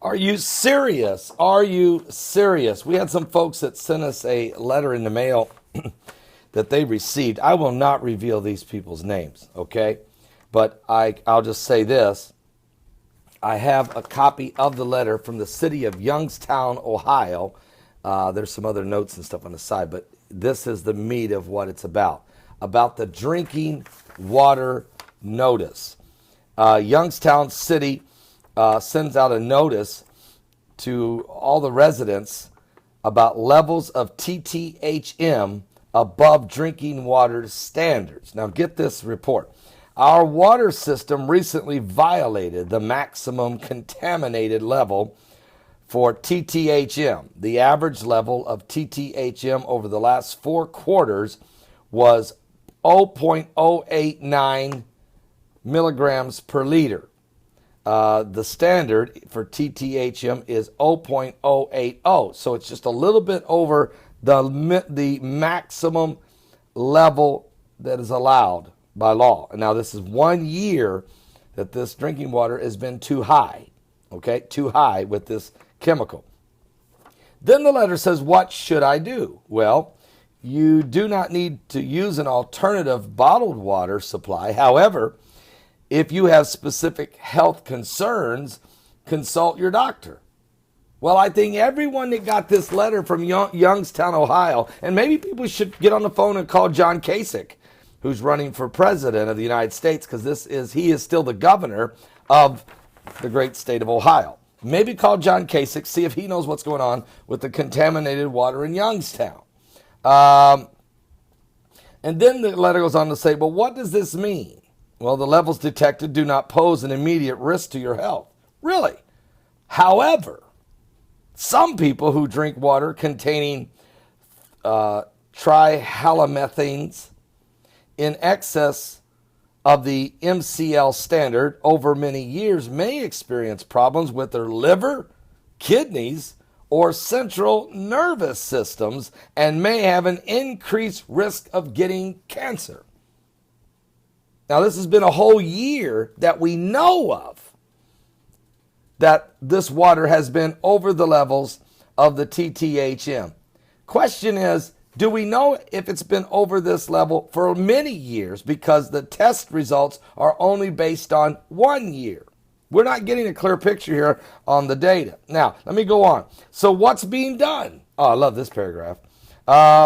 Are you serious? Are you serious? We had some folks that sent us a letter in the mail that they received. I will not reveal these people's names, okay? But I'll just say this. I have a copy of the letter from the city of Youngstown, Ohio. There's some other notes and stuff on the side, but this is the meat of what it's about the drinking water notice. Youngstown City sends out a notice to all the residents about levels of TTHM above drinking water standards. Now get this report. Our water system recently violated the maximum contaminated level for TTHM. The average level of TTHM over the last 4 quarters was 0.089 milligrams per liter. The standard for TTHM is 0.080. So it's just a little bit over the maximum level that is allowed by law. And now this is 1 year that this drinking water has been too high, okay, too high with this chemical. Then the letter says, what should I do? Well, you do not need to use an alternative bottled water supply. However, if you have specific health concerns, consult your doctor. Well, I think everyone that got this letter from Youngstown, Ohio, and maybe people should get on the phone and call John Kasich, who's running for president of the United States, because he is still the governor of the great state of Ohio. Maybe call John Kasich, see if he knows what's going on with the contaminated water in Youngstown. And then the letter goes on to say, well, what does this mean? Well, the levels detected do not pose an immediate risk to your health. Really? However, some people who drink water containing trihalomethanes in excess of the MCL standard over many years may experience problems with their liver, kidneys, or central nervous systems and may have an increased risk of getting cancer. Now, this has been a whole year that we know of that this water has been over the levels of the TTHM. Question is, do we know if it's been over this level for many years, because the test results are only based on 1 year? We're not getting a clear picture here on the data. Now, let me go on. So what's being done? Oh, I love this paragraph.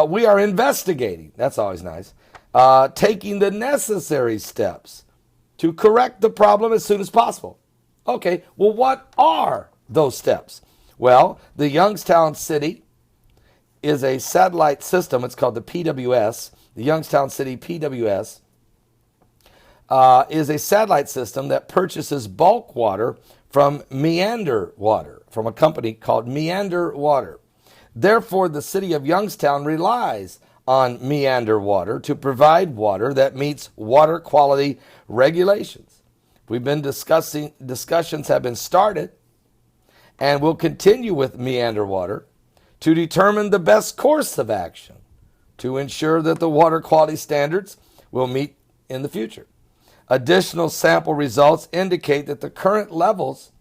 We are investigating. That's always nice. Taking the necessary steps to correct the problem as soon as possible. Okay, well, what are those steps? Well, the Youngstown City is a satellite system. It's called the PWS. The Youngstown City PWS is a satellite system that purchases bulk water from Meander Water, from a company called Meander Water. Therefore, the city of Youngstown relies on Meander Water to provide water that meets water quality regulations. We've been discussions have been started and will continue with Meander Water to determine the best course of action to ensure that the water quality standards will meet in the future. Additional sample results indicate that the current levels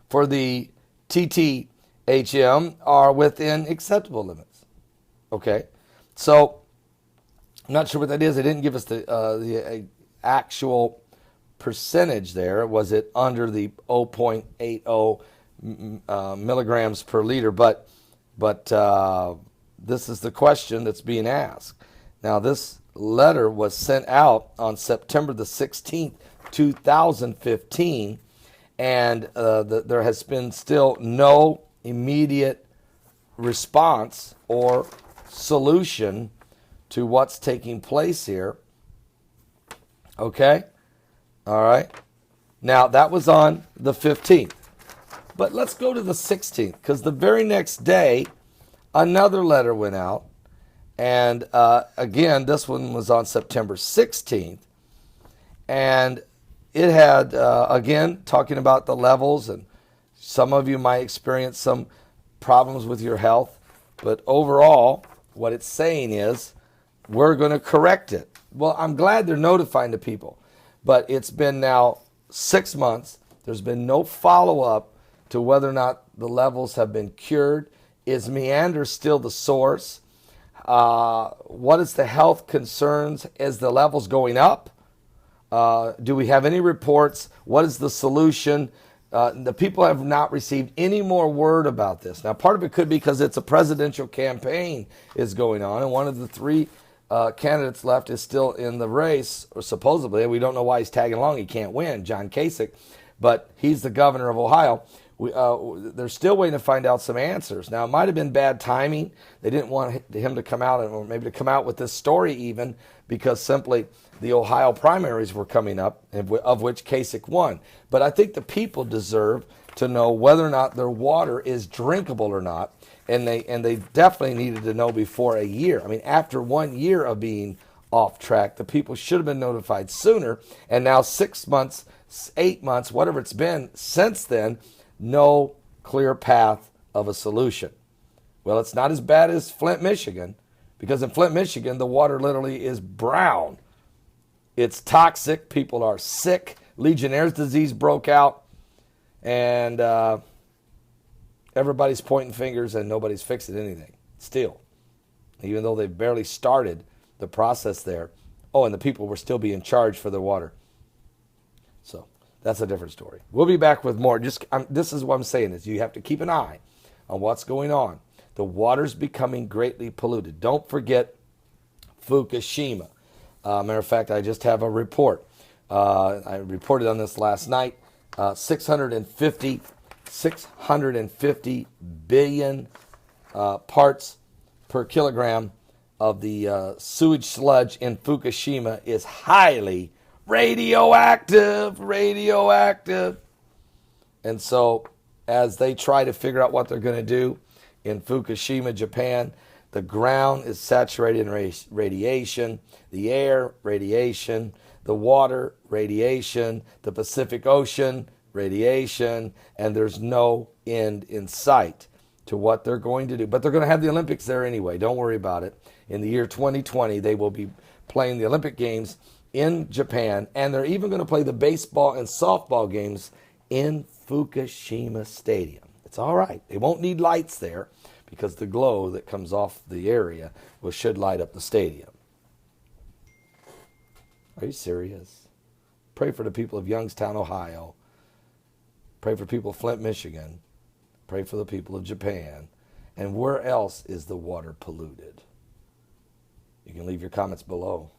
for the TTHM are within acceptable limits. Okay, so I'm not sure what that is. They didn't give us the actual percentage there. Was it under the 0.80 milligrams per liter? But this is the question that's being asked. Now, this letter was sent out on September the 16th, 2015, and there has been still no immediate response or solution to what's taking place here. Okay? All right. Now, that was on the 15th. But let's go to the 16th, because the very next day, another letter went out. And again, this one was on September 16th. And it had, again, talking about the levels. And some of you might experience some problems with your health. But overall, what it's saying is, we're going to correct it. Well, I'm glad they're notifying the people. But it's been now 6 months. There's been no follow-up to whether or not the levels have been cured. Is meander still the source? What is the health concerns? Is the levels going up? Do we have any reports? What is the solution? The people have not received any more word about this. Now, part of it could be because it's a presidential campaign is going on, and one of the three candidates left is still in the race, or supposedly. We don't know why he's tagging along. He can't win, John Kasich, but he's the governor of Ohio. They're still waiting to find out some answers. Now, it might have been bad timing. They didn't want him to come out, or maybe to come out with this story even, because simply the Ohio primaries were coming up, of which Kasich won. But I think the people deserve to know whether or not their water is drinkable or not, and they definitely needed to know before a year. I mean, after 1 year of being off track, the people should have been notified sooner, and now 6 months, 8 months, whatever it's been since then, no clear path of a solution. Well, it's not as bad as Flint, Michigan, because in Flint, Michigan, the water literally is brown. It's toxic. People are sick. Legionnaire's disease broke out, and everybody's pointing fingers and nobody's fixing anything still, even though they've barely started the process there. Oh, and the people were still being charged for their water. So that's a different story. We'll be back with more. This is what I'm saying is you have to keep an eye on what's going on. The water's becoming greatly polluted. Don't forget Fukushima. Matter of fact, I just have a report. I reported on this last night. 650 billion parts per kilogram of the sewage sludge in Fukushima is highly radioactive. And so as they try to figure out what they're going to do in Fukushima, Japan, the ground is saturated in radiation, the air, radiation, the water, radiation, the Pacific Ocean, radiation, and there's no end in sight to what they're going to do. But they're going to have the Olympics there anyway. Don't worry about it. In the year 2020, they will be playing the Olympic Games in Japan, and they're even going to play the baseball and softball games in Fukushima Stadium. It's all right. They won't need lights there because the glow that comes off the area should light up the stadium. Are you serious? Pray for the people of Youngstown, Ohio. Pray for people of Flint, Michigan. Pray for the people of Japan. And where else is the water polluted? You can leave your comments below.